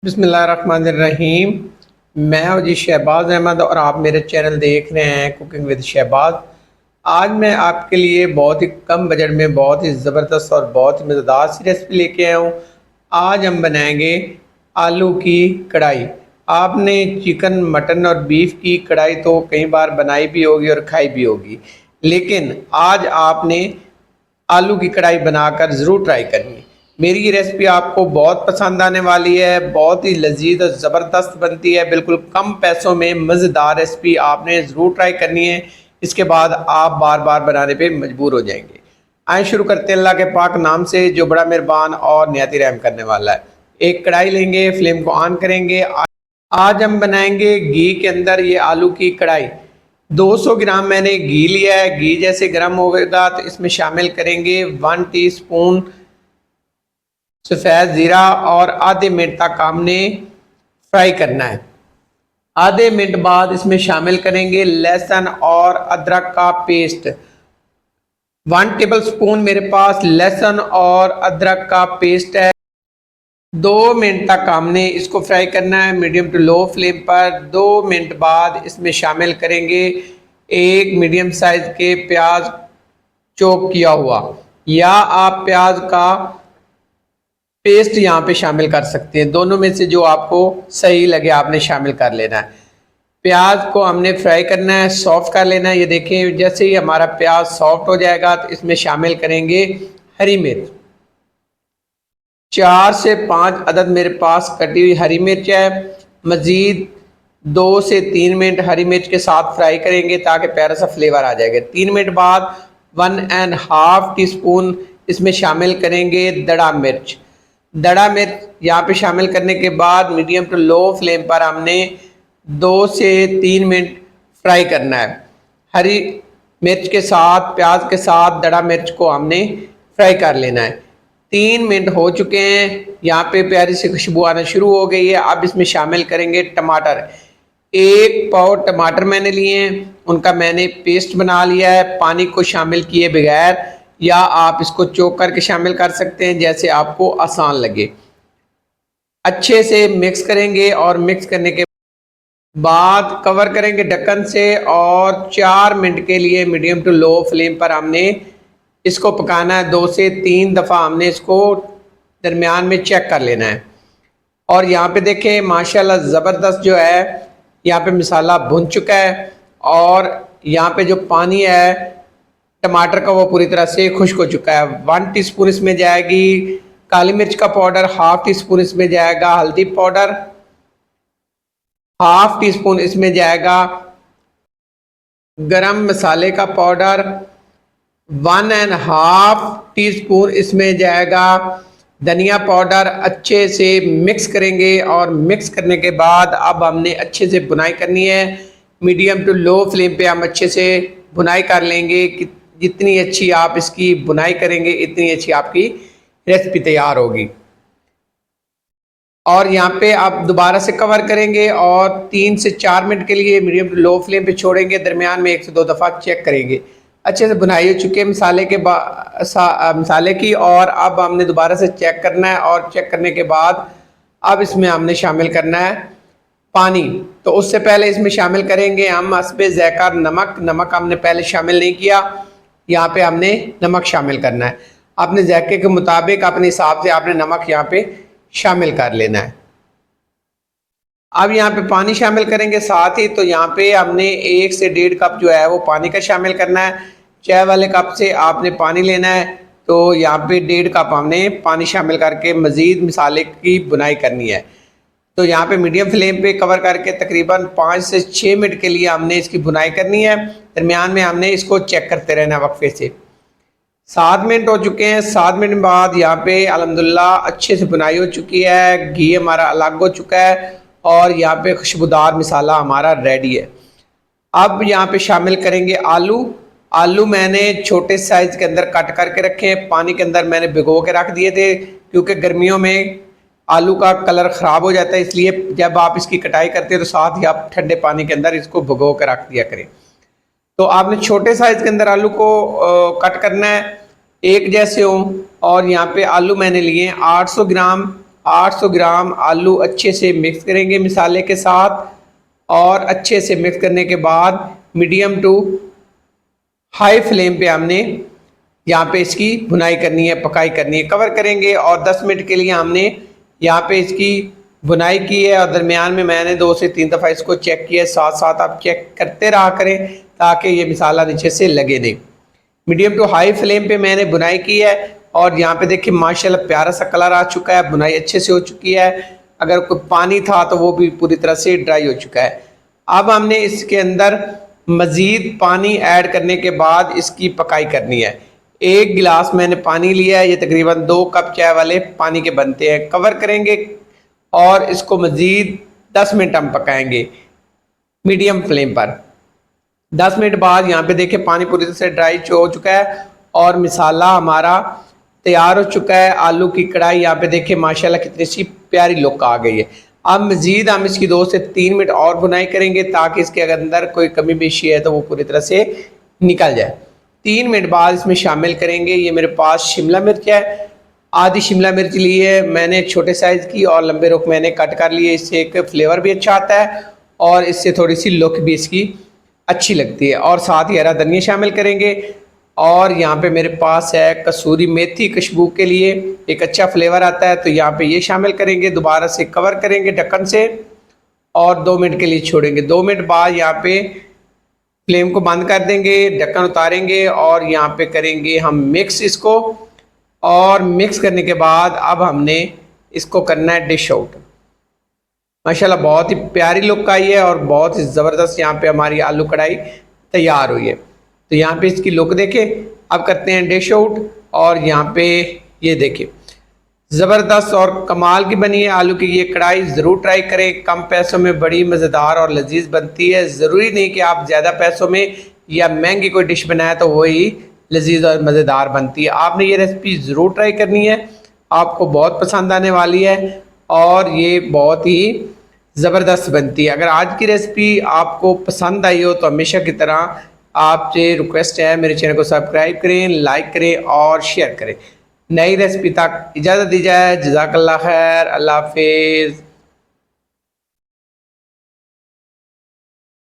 बिस्मिल्लाहिर्रहमानिर्रहीम। मैं हूं जी शहबाज अहमद और आप मेरे चैनल देख रहे हैं कुकिंग विद शहबाज। आज मैं आपके लिए बहुत ही कम बजट में बहुत ही ज़बरदस्त और बहुत ही मज़ेदार सी रेसिपी लेके आया हूं। आज हम बनाएंगे आलू की कढ़ाई। आपने चिकन मटन और बीफ की कढ़ाई तो कई बार बनाई भी होगी और खाई भी होगी, लेकिन आज आपने आलू की कढ़ाई बनाकर ज़रूर ट्राई करिए। मेरी ये रेसिपी आपको बहुत पसंद आने वाली है। बहुत ही लजीज और ज़बरदस्त बनती है, बिल्कुल कम पैसों में मज़ेदार रेसिपी आपने ज़रूर ट्राई करनी है। इसके बाद आप बार बार बनाने पे मजबूर हो जाएंगे। आए शुरू करते हैं अल्लाह के पाक नाम से जो बड़ा मेहरबान और निहायत रहम करने वाला है। एक कढ़ाई लेंगे, फ्लेम को ऑन करेंगे। आज हम बनाएंगे घी के अंदर ये आलू की कढ़ाई। 200 ग्राम मैंने घी लिया है। घी जैसे गर्म होगा तो इसमें शामिल करेंगे 1 टीस्पून सफ़ेद ज़ीरा और आधे मिनट तक हमने फ्राई करना है। आधे मिनट बाद इसमें शामिल करेंगे लहसुन और अदरक का पेस्ट। 1 टेबल स्पून मेरे पास लहसुन और अदरक का पेस्ट है। 2 मिनट तक हमने इसको फ्राई करना है मीडियम टू लो फ्लेम पर। 2 मिनट बाद इसमें शामिल करेंगे एक मीडियम साइज के प्याज चॉप किया हुआ, या आप प्याज का पेस्ट यहाँ पे शामिल कर सकते हैं। दोनों में से जो आपको सही लगे आपने शामिल कर लेना है। प्याज को हमने फ्राई करना है, सॉफ्ट कर लेना है। ये देखें, जैसे ही हमारा प्याज सॉफ्ट हो जाएगा तो इसमें शामिल करेंगे हरी मिर्च। 4 से 5 अदद मेरे पास कटी हुई हरी मिर्च है। मज़ीद 2 से 3 मिनट हरी मिर्च के साथ फ्राई करेंगे ताकि प्यारा सा फ्लेवर आ जाएगा। 3 मिनट बाद 1.5 टीस्पून इसमें शामिल करेंगे दड़ा मिर्च। दड़ा मिर्च यहाँ पे शामिल करने के बाद मीडियम टू लो फ्लेम पर हमने 2 से 3 मिनट फ्राई करना है। हरी मिर्च के साथ प्याज के साथ दड़ा मिर्च को हमने फ्राई कर लेना है। 3 मिनट हो चुके हैं। यहाँ पे प्यारी सी खुशबू आना शुरू हो गई है। अब इसमें शामिल करेंगे टमाटर। 1 पाव टमाटर मैंने लिए हैं, उनका मैंने पेस्ट बना लिया है पानी को शामिल किए बगैर, या आप इसको चॉप करके शामिल कर सकते हैं जैसे आपको आसान लगे। अच्छे से मिक्स करेंगे और मिक्स करने के बाद कवर करेंगे ढक्कन से और 4 मिनट के लिए मीडियम टू लो फ्लेम पर हमने इसको पकाना है। 2 से 3 दफ़ा हमने इसको दरमियान में चेक कर लेना है। और यहाँ पे देखें माशाल्लाह ज़बरदस्त जो है यहाँ पे मसाला भुन चुका है और यहाँ पे जो पानी है टमाटर का वो पूरी तरह से खुश्क हो चुका है। 1 टीस्पून इसमें जाएगी काली मिर्च का पाउडर, हाफ टी स्पून इसमें जाएगा हल्दी पाउडर, हाफ टी स्पून इसमें जाएगा गरम मसाले का पाउडर, 1.5 टीस्पून इसमें जाएगा धनिया पाउडर। अच्छे से मिक्स करेंगे और मिक्स करने के बाद अब हमने अच्छे से बुनाई करनी है। मीडियम टू लो फ्लेम पे हम अच्छे से बुनाई कर लेंगे कि जितनी अच्छी आप इसकी बुनाई करेंगे इतनी अच्छी आपकी रेसिपी तैयार होगी। और यहाँ पे आप दोबारा से कवर करेंगे और 3 से 4 मिनट के लिए मीडियम टू लो फ्लेम पे छोड़ेंगे। दरमियान में 1 से 2 दफ़ा चेक करेंगे। अच्छे से बुनाई हो चुके मसाले के मसाले की, और अब हमने दोबारा से चेक करना है और चेक करने के बाद अब इसमें हमने शामिल करना है पानी। तो उससे पहले इसमें शामिल करेंगे हम हस्बे ज़ायक़ा नमक। नमक हमने पहले शामिल नहीं किया, यहाँ पे हमने नमक शामिल करना है। अपने ज़ायक़े के मुताबिक अपने हिसाब से आपने नमक यहाँ पे शामिल कर लेना है। अब यहाँ पे पानी शामिल करेंगे साथ ही। तो यहाँ पे हमने 1 से 1.5 कप जो है वो पानी का शामिल करना है। चाय वाले कप से आपने पानी लेना है, तो यहाँ पे 1.5 कप हमने पानी शामिल करके मज़ीद मसाले की बुनाई करनी है। तो यहाँ पे मीडियम फ्लेम पे कवर करके तकरीबन 5 से 6 मिनट के लिए हमने इसकी बुनाई करनी है। दरमियान में हमने इसको चेक करते रहना वक्फे से। 7 मिनट हो चुके हैं। 7 मिनट बाद यहाँ पे अल्हम्दुलिल्लाह अच्छे से बुनाई हो चुकी है, घी हमारा अलग हो चुका है और यहाँ पे खुशबूदार मसाला हमारा रेडी है। अब यहाँ पे शामिल करेंगे आलू। आलू मैंने छोटे साइज के अंदर कट करके रखे हैं। पानी के अंदर मैंने भिगो के रख दिए थे क्योंकि गर्मियों में आलू का कलर ख़राब हो जाता है, इसलिए जब आप इसकी कटाई करते हैं तो साथ ही आप ठंडे पानी के अंदर इसको भिगो के रख दिया करें। तो आपने छोटे साइज के अंदर आलू को कट करना है एक जैसे हो। और यहाँ पे आलू मैंने लिए 800 ग्राम 800 ग्राम आलू अच्छे से मिक्स करेंगे मसाले के साथ, और अच्छे से मिक्स करने के बाद मीडियम टू हाई फ्लेम पे हमने यहाँ पे इसकी भुनाई करनी है, पकाई करनी है। कवर करेंगे और 10 मिनट के लिए हमने यहाँ पे इसकी भुनाई की है, और दरमियान में मैंने 2 से 3 दफ़ा इसको चेक किया। साथ साथ आप चेक करते रहा करें ताकि ये मसाला नीचे से लगे नहीं। मीडियम टू हाई फ्लेम पे मैंने भुनाई की है, और यहाँ पे देखिए माशाल्लाह प्यारा सा कलर आ चुका है, भुनाई अच्छे से हो चुकी है। अगर कोई पानी था तो वो भी पूरी तरह से ड्राई हो चुका है। अब हमने इसके अंदर मज़ीद पानी ऐड करने के बाद इसकी पकाई करनी है। 1 गिलास मैंने पानी लिया है, ये तकरीबन 2 कप चाय वाले पानी के बनते हैं। कवर करेंगे और इसको मज़ीद 10 मिनट हम पकाएंगे मीडियम फ्लेम पर। 10 मिनट बाद यहाँ पे देखिए पानी पूरी तरह से ड्राई हो चुका है और मसाला हमारा तैयार हो चुका है। आलू की कढ़ाई यहाँ पे देखिए माशाल्लाह कितनी सी प्यारी लुक आ गई है। अब मज़ीद हम इसकी 2 से 3 मिनट और भुनाई करेंगे ताकि इसके अंदर कोई कमी बेशी है तो वो पूरी तरह से निकल जाए। 3 मिनट बाद इसमें शामिल करेंगे, ये मेरे पास शिमला मिर्च है, आधी शिमला मिर्च ली है मैंने छोटे साइज़ की, और लंबे रुख मैंने कट कर लिए। इससे एक फ्लेवर भी अच्छा आता है और इससे थोड़ी सी लुक भी इसकी अच्छी लगती है। और साथ ही हरा धनिया शामिल करेंगे, और यहाँ पे मेरे पास है कसूरी मेथी, खुशबू के लिए एक अच्छा फ्लेवर आता है, तो यहाँ पे ये शामिल करेंगे। दोबारा से कवर करेंगे ढक्कन से और 2 मिनट के लिए छोड़ेंगे। 2 मिनट बाद यहाँ पे फ्लेम को बंद कर देंगे, ढक्कन उतारेंगे और यहाँ पे करेंगे हम मिक्स इसको। और मिक्स करने के बाद अब हमने इसको करना है डिश आउट। माशाल्लाह बहुत ही प्यारी लुक आई है और बहुत ही ज़बरदस्त यहाँ पे हमारी आलू कढ़ाई तैयार हुई है। तो यहाँ पे इसकी लुक देखें। अब करते हैं डिश आउट, और यहाँ पे ये देखिए ज़बरदस्त और कमाल की बनी है आलू की ये कढ़ाई। ज़रूर ट्राई करें, कम पैसों में बड़ी मज़ेदार और लजीज बनती है। ज़रूरी नहीं कि आप ज़्यादा पैसों में या महंगी कोई डिश बनाए तो वही लजीज और मज़ेदार बनती है। आपने ये रेसिपी ज़रूर ट्राई करनी है, आपको बहुत पसंद आने वाली है और ये बहुत ही ज़बरदस्त बनती है। अगर आज की रेसिपी आपको पसंद आई हो तो हमेशा की तरह आपसे रिक्वेस्ट है मेरे चैनल को सब्सक्राइब करें, लाइक करें और शेयर करें। नई रेसिपी तक इजाज़त दी जाए। जज़ाकल्लाह खैर, अल्लाह हाफिज़।